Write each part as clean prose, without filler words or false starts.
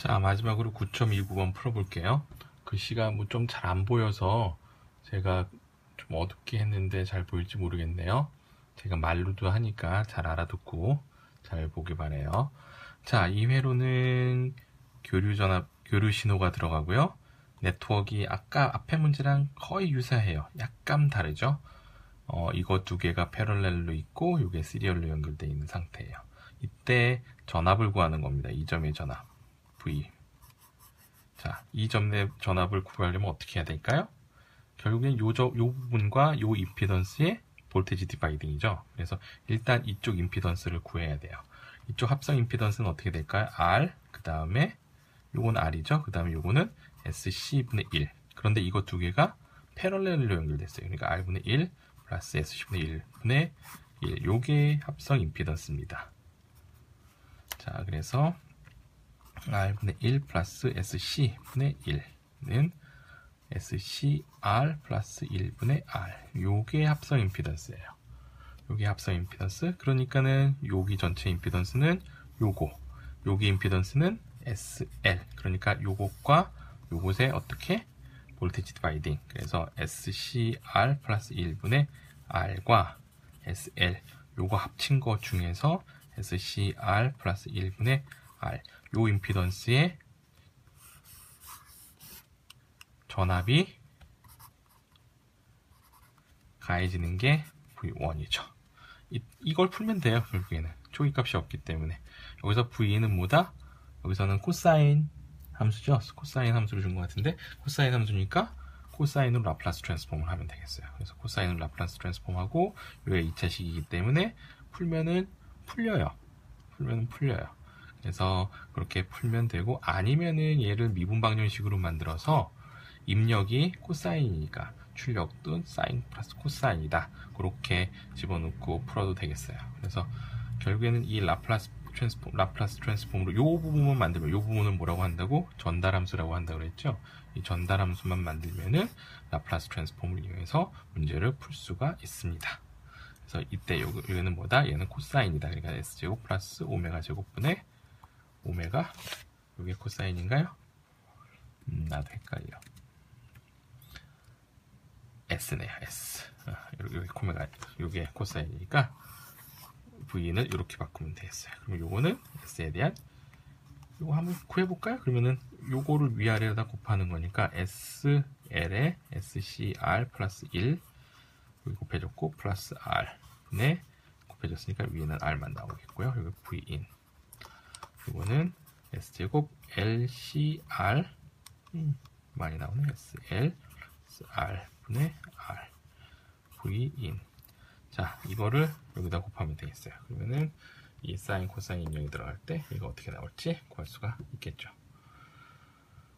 자, 마지막으로 9.29번 풀어볼게요. 글씨가 뭐 좀 잘 안 보여서 제가 좀 어둡게 했는데 잘 보일지 모르겠네요. 제가 말로도 하니까 잘 알아듣고 잘 보기 바래요. 자, 이 회로는 교류 신호가 들어가고요. 네트워크가 아까 앞에 문제랑 거의 유사해요. 약간 다르죠? 이거 두 개가 패럴렐로 있고 이게 시리얼로 연결되어 있는 상태예요. 이때 전압을 구하는 겁니다. 이 점의 전압 V. 자, 이 점의 전압을 구하려면 어떻게 해야 될까요? 결국엔 요 부분과 요 임피던스의 볼테지 디바이딩이죠. 그래서 일단 이쪽 임피던스를 구해야 돼요. 이쪽 합성 임피던스는 어떻게 될까요? R, 그 다음에 요건 R이죠. 그 다음에 요거는 SC분의 1. 그런데 이거 두 개가 패럴렐로 연결됐어요. 그러니까 R분의 1 플러스 SC분의 1분의 1. 요게 합성 임피던스입니다. 자, 그래서 R분의 1 플러스 SC분의 1는 SCR 플러스 1분의 R. 요게 합성 임피던스예요. 요게 합성 임피던스. 그러니까는 여기 전체 임피던스는 요거. 여기 임피던스는 SL. 그러니까 요것과 요것에 어떻게? 볼테지 디바이딩. 그래서 SCR 플러스 1분의 R과 SL. 요거 합친 거 중에서 SCR 플러스 1분의 R. 요 임피던스의 전압이 가해지는 게 V1이죠. 이걸 풀면 돼요. 결국에는 초기값이 없기 때문에. 여기서 V는 뭐다? 여기서는 코사인 함수죠. 코사인 함수를 준 것 같은데 코사인 함수니까 코사인으로 라플라스 트랜스폼을 하면 되겠어요. 그래서 코사인으로 라플라스 트랜스폼하고 이게 2차식이기 때문에 풀면은 풀려요. 그래서 그렇게 풀면 되고, 아니면은 얘를 미분방정식으로 만들어서 입력이 코사인이니까 출력도 사인 플러스 코사인이다. 그렇게 집어넣고 풀어도 되겠어요. 그래서 결국에는 이 라플라스 트랜스폼으로 요 부분만 만들면, 요 부분은 뭐라고 한다고? 전달함수라고 한다고 그랬죠? 이 전달함수만 만들면은 라플라스 트랜스폼을 이용해서 문제를 풀 수가 있습니다. 그래서 이때 얘는 뭐다? 얘는 코사인이다. 그러니까 S제곱 플러스 오메가 제곱분의 오메가, 이게 코사인인가요? 나도 헷갈려. S네요, S. 여기 코메가, 요게 코사인이니까 V는 이렇게 바꾸면 되겠어요. 그럼 요거는 S에 대한, 요거 한번 구해볼까요? 그러면은 요거를 위아래에다 곱하는 거니까 SL에 SCR 플러스 1 여기 곱해줬고 플러스 R분의 곱해줬으니까 위에는 R만 나오겠고요. 여기 V인. 이거는 S제곱 LCR 많이 나오네. SL R분의 R V인. 자, 이거를 여기다 곱하면 되겠어요. 그러면은 이 사인 코사인 인형이 들어갈 때 이거 어떻게 나올지 구할 수가 있겠죠.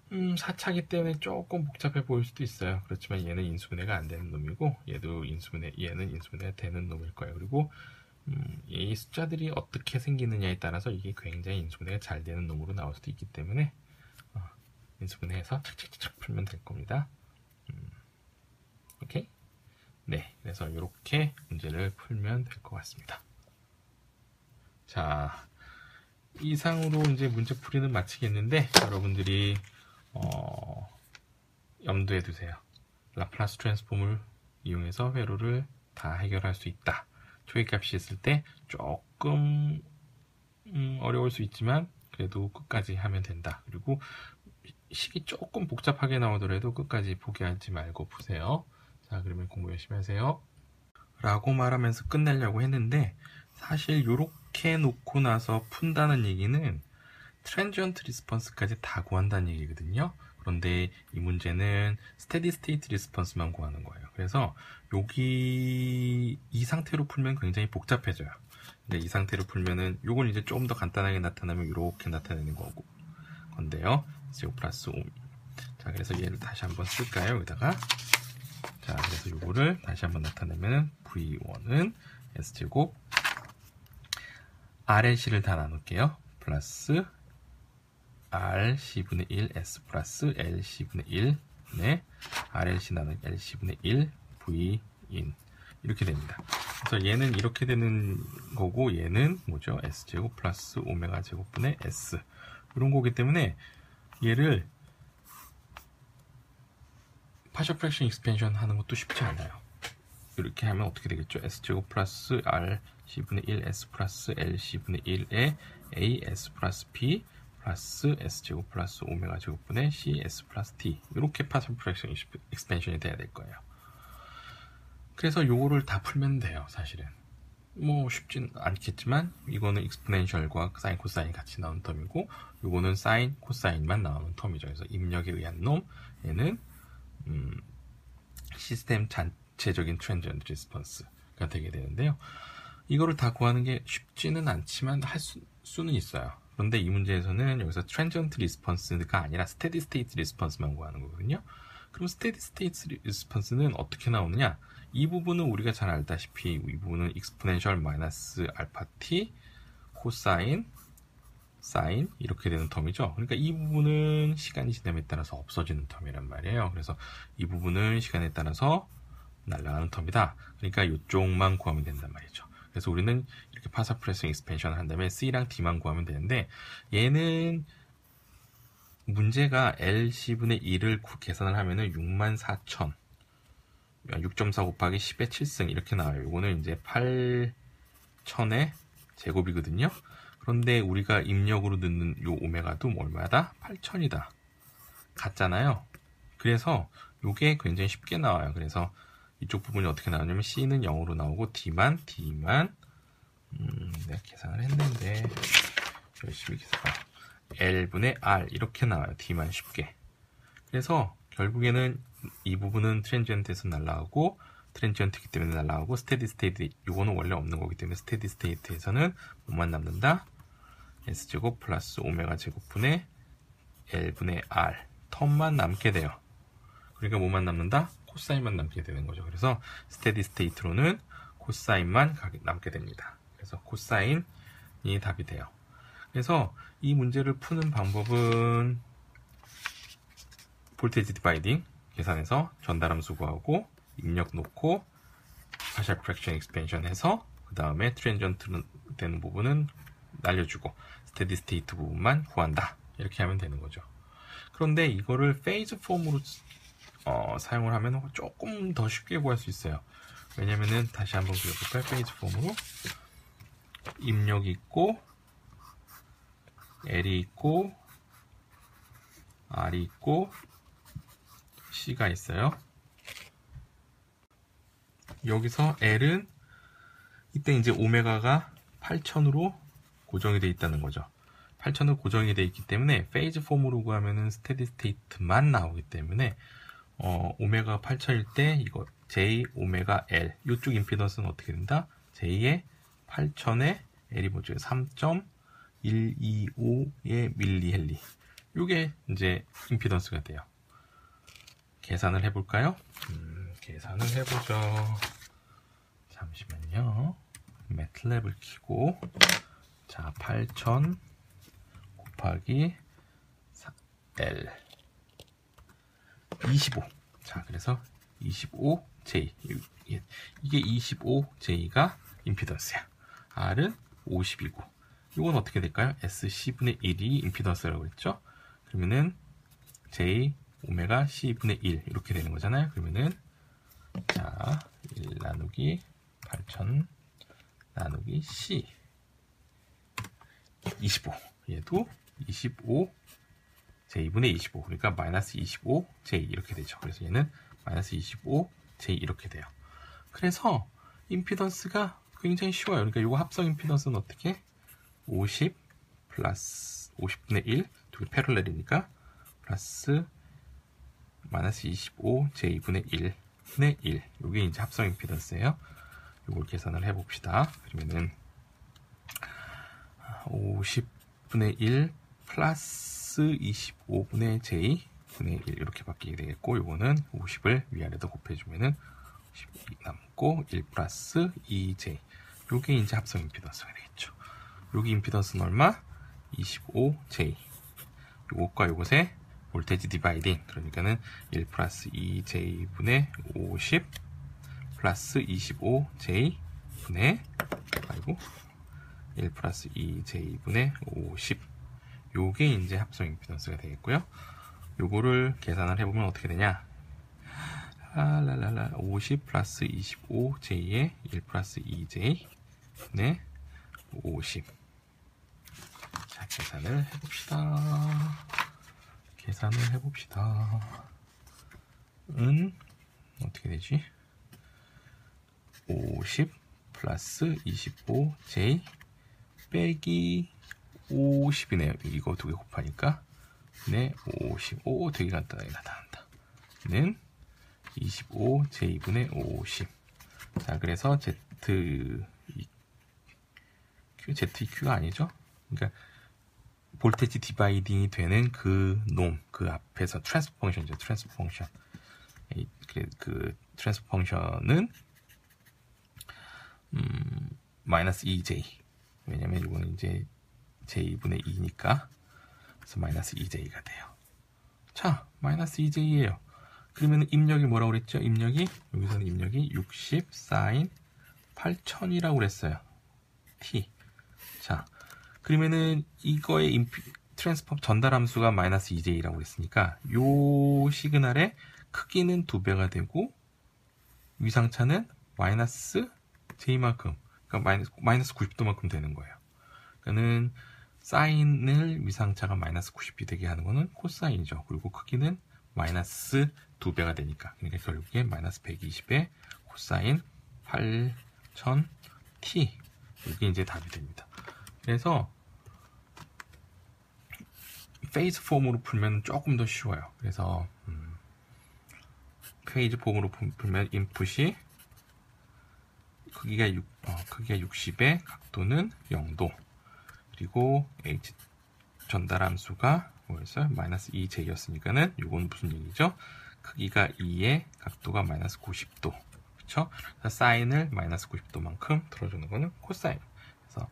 4차기 때문에 조금 복잡해 보일 수도 있어요. 그렇지만 얘는 인수분해가 안 되는 놈이고 얘는 인수분해가 되는 놈일 거예요. 그리고 이 숫자들이 어떻게 생기느냐에 따라서 이게 굉장히 인수분해가 잘 되는 놈으로 나올 수도 있기 때문에 인수분해해서 착착착 풀면 될 겁니다. 오케이? 네, 그래서 이렇게 문제를 풀면 될 것 같습니다. 자, 이상으로 이제 문제풀이는 마치겠는데 여러분들이 염두에 두세요. 라플라스 트랜스폼을 이용해서 회로를 다 해결할 수 있다. 초기값이 있을 때 조금 어려울 수 있지만 그래도 끝까지 하면 된다. 그리고 식이 조금 복잡하게 나오더라도 끝까지 포기하지 말고 푸세요. 자, 그러면 공부 열심히 하세요. 라고 말하면서 끝내려고 했는데 사실 요렇게 놓고 나서 푼다는 얘기는 트랜지언트 리스폰스까지 다 구한다는 얘기거든요. 그런데 이 문제는 스테디 스테이트 리스폰스만 구하는 거예요. 그래서 여기 이 상태로 풀면 굉장히 복잡해져요. 근데 이 상태로 풀면은 요건 이제 조금 더 간단하게 나타나면 이렇게 나타내는 거고 건데요. 제곱 플러스 5. 자, 그래서 얘를 다시 한번 쓸까요? 여기다가. 자, 그래서 요거를 다시 한번 나타내면 V1은 S제곱 RLC를 다 나눌게요. 플러스 RC분의 1 S 플러스 LC분의 1 네, RLC 나누기 LC분의 1 V인 이렇게 됩니다. 그래서 얘는 이렇게 되는 거고 얘는 뭐죠? S제곱 플러스 오메가 제곱분의 S 이런 거기 때문에 얘를 파셜 프랙션 익스펜션 하는 것도 쉽지 않아요. 이렇게 하면 어떻게 되겠죠? S제곱 플러스 R C분의 1 S 플러스 L C분의 1에 A S 플러스 B 플러스 S제곱 플러스 오메가 제곱분의 C S 플러스 T, 이렇게 파셜 프랙션 익스펜션이 돼야 될 거예요. 그래서 요거를 다 풀면 돼요. 사실은 뭐 쉽진 않겠지만 이거는 익스포넨셜과 사인 코사인 같이 나오는 텀이고 요거는 사인 코사인만 나오는 텀이죠. 그래서 입력에 의한 놈, 얘는 시스템 전체적인 트랜지언트 리스폰스가 되게 되는데요. 이거를 다 구하는 게 쉽지는 않지만 할 수는 있어요. 그런데 이 문제에서는 여기서 트랜지언트 리스폰스가 아니라 스테디 스테이트 리스폰스만 구하는 거거든요. 그럼 스테디 스테이트 리스폰스는 어떻게 나오느냐? 이 부분은 우리가 잘 알다시피 이 부분은 익스포넨셜 마이너스 알파 t 코사인 사인 이렇게 되는 텀이죠. 그러니까 이 부분은 시간이 지남에 따라서 없어지는 텀이란 말이에요. 그래서 이 부분은 시간에 따라서 날아가는 텀이다. 그러니까 이쪽만 구하면 된단 말이죠. 그래서 우리는 이렇게 파셜 프랙션 익스펜션을 한 다음에 C랑 D만 구하면 되는데, 얘는 문제가 LC분의 1을 계산을 하면은 64,000 6.4 곱하기 10의 7승 이렇게 나와요. 이거는 이제 8,000의 제곱이거든요. 그런데 우리가 입력으로 넣는 요 오메가도 얼마다? 8,000이다. 같잖아요. 그래서 요게 굉장히 쉽게 나와요. 그래서 이쪽 부분이 어떻게 나오냐면 C는 0으로 나오고 D만 내가 계산을 했는데 열심히 계산. L분의 R 이렇게 나와요. D만 쉽게. 그래서 결국에는 이 부분은 트랜지언트에서 날라가고, 트랜지언트이기 때문에 날라가고, 스테디 스테이트, 이거는 원래 없는 거기 때문에 스테디 스테이트에서는 뭐만 남는다? S제곱 플러스 오메가 제곱분의 L분의 R 텀만 남게 돼요. 그러니까 뭐만 남는다? 코사인만 남게 되는 거죠. 그래서 스테디 스테이트로는 코사인만 남게 됩니다. 그래서 코사인이 답이 돼요. 그래서 이 문제를 푸는 방법은 볼테이지 디바이딩 계산해서 전달함수 구하고 입력 놓고 파셜 프랙션 익스펜션 해서 그 다음에 트랜지언트 되는 부분은 날려주고 스테디 스테이트 부분만 구한다. 이렇게 하면 되는 거죠. 그런데 이거를 페이즈 폼으로 사용을 하면 조금 더 쉽게 구할 수 있어요. 왜냐면은 다시 한번 그려볼까요? 페이즈 폼으로 입력이 있고 L이 있고 R이 있고 C가 있어요. 여기서 L은 이때 이제 오메가가 8,000으로 고정이 되어 있다는 거죠. 8,000으로 고정이 되어 있기 때문에 페이즈 폼으로 구하면은 스테디 스테이트만 나오기 때문에 오메가 8,000일 때 이거 J 오메가 L 이쪽 임피던스는 어떻게 된다? J의 8,000에 L이 뭐죠? 3.125의 밀리헬리. 이게 이제 임피던스가 돼요. 계산을 해볼까요? 계산을 해보죠. 잠시만요. 매틀랩을 켜고 자 8,000 곱하기 L 25. 자 그래서 25J 이게 25J가 임피던스야. R은 50이고 이건 어떻게 될까요? SC분의 1이 임피던스라고 했죠. 그러면은 J 오메가 C분의 1 이렇게 되는 거잖아요. 그러면은 자 1 나누기 8,000 나누기 C 25 얘도 25 J분의 25 그러니까 마이너스 25J 이렇게 되죠. 그래서 얘는 마이너스 25J 이렇게 돼요. 그래서 임피던스가 굉장히 쉬워요. 그러니까 이거 합성 임피던스는 어떻게? 50 플러스 50분의 1 두 개 패럴렐이니까 플러스 마이너스 25J분의 1분의 1 이게 이제 합성 임피던스예요. 이걸 계산을 해봅시다. 그러면은 50분의 1 플러스 25분의 J분의 1 이렇게 바뀌게 되겠고 이거는 50을 위아래도 곱해주면은 12 남고 1 플러스 2J 요게 이제 합성 임피던스가 되겠죠. 여기 임피던스는 얼마? 25J 요것과 요것의 볼테이지 디바이딩 그러니까는 1 플러스 2J분의 50 플러스 25J분의 1 플러스 2J분의 50 요게 이제 합성 임피던스가 되겠고요. 요거를 계산을 해보면 어떻게 되냐? 50 플러스 25J에 1 플러스 2J 네 50. 자, 계산을 해봅시다. 어떻게 되지? 50 플러스 25J 빼기 50이네요. 이거 두 개 곱하니까 네 50. 오, 되게 간단하게 나타난다. 는 25J분의 50. 자, 그래서 ZEQ가 아니죠? 그러니까 볼테지 디바이딩이 되는 그 앞에서 트랜스퍼 펑션이죠. 트랜스퍼 펑션. 그 트랜스퍼 펑션은 마이너스 2J. 왜냐면 이거는 이제 J분의 2니까 그래서 마이너스 2J가 돼요. 자, 마이너스 2J예요. 그러면 입력이 뭐라고 그랬죠? 여기서는 입력이 60 사인 8000이라고 그랬어요. T. 자, 그러면은 이거의 트랜스퍼 전달함수가 마이너스 2J라고 그랬으니까 요 시그널의 크기는 2배가 되고 위상차는 마이너스 J만큼, 그러니까 마이너스 90도만큼 되는 거예요. 그러니까는 사인을 위상차가 마이너스 90이 되게 하는 거는 코사인이죠. 그리고 크기는 마이너스 2배가 되니까. 그러니까 결국에 마이너스 120의 코사인 8000t. 이게 이제 답이 됩니다. 그래서 페이즈 폼으로 풀면 조금 더 쉬워요. 그래서 페이즈 폼으로 풀면 인풋이 크기가 60에 각도는 0도. 그리고 H 전달함수가 뭐였어요? 마이너스 2J였으니까는 이건 무슨 얘기죠? 크기가 2에 각도가 마이너스 90도. 그쵸? 사인을 마이너스 90도만큼 들어주는 거는 코사인. 그래서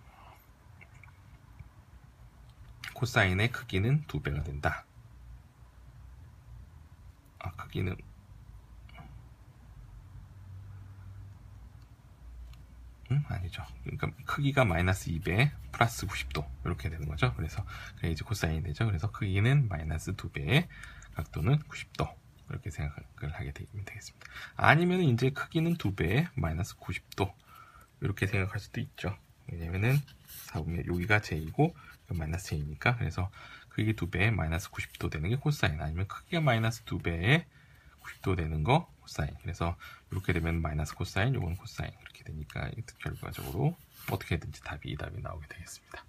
코사인의 크기는 2배가 된다. 크기는 아니죠. 그러니까 크기가 마이너스 2배 플러스 90도 이렇게 되는 거죠. 그래서 이제 코사인이 되죠. 그래서 크기는 마이너스 2배에 각도는 90도 이렇게 생각을 하게 되면 되겠습니다. 아니면 이제 크기는 2배에 마이너스 90도 이렇게 생각할 수도 있죠. 왜냐면은 보면 여기가 J이고 마이너스 J니까. 그래서 크기 2배에 마이너스 90도 되는 게 코사인, 아니면 크기가 마이너스 2배에 90도 되는 거 코사인. 그래서 이렇게 되면 마이너스 코사인, 요건 코사인 이렇게 되니까 결과적으로 어떻게든지 이 답이 나오게 되겠습니다.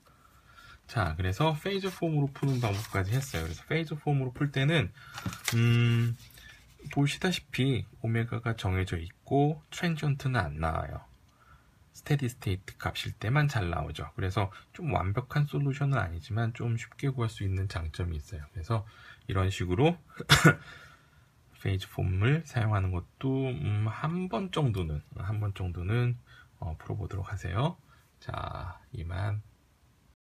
자, 그래서 페이저 폼으로 푸는 방법까지 했어요. 그래서 페이저 폼으로 풀 때는 보시다시피 오메가가 정해져 있고 트랜지언트는 안 나와요. 스테디 스테이트 값일 때만 잘 나오죠. 그래서 좀 완벽한 솔루션은 아니지만 좀 쉽게 구할 수 있는 장점이 있어요. 그래서 이런 식으로 페이즈 폼을 사용하는 것도 한 번 정도는 풀어보도록 하세요. 자, 이만.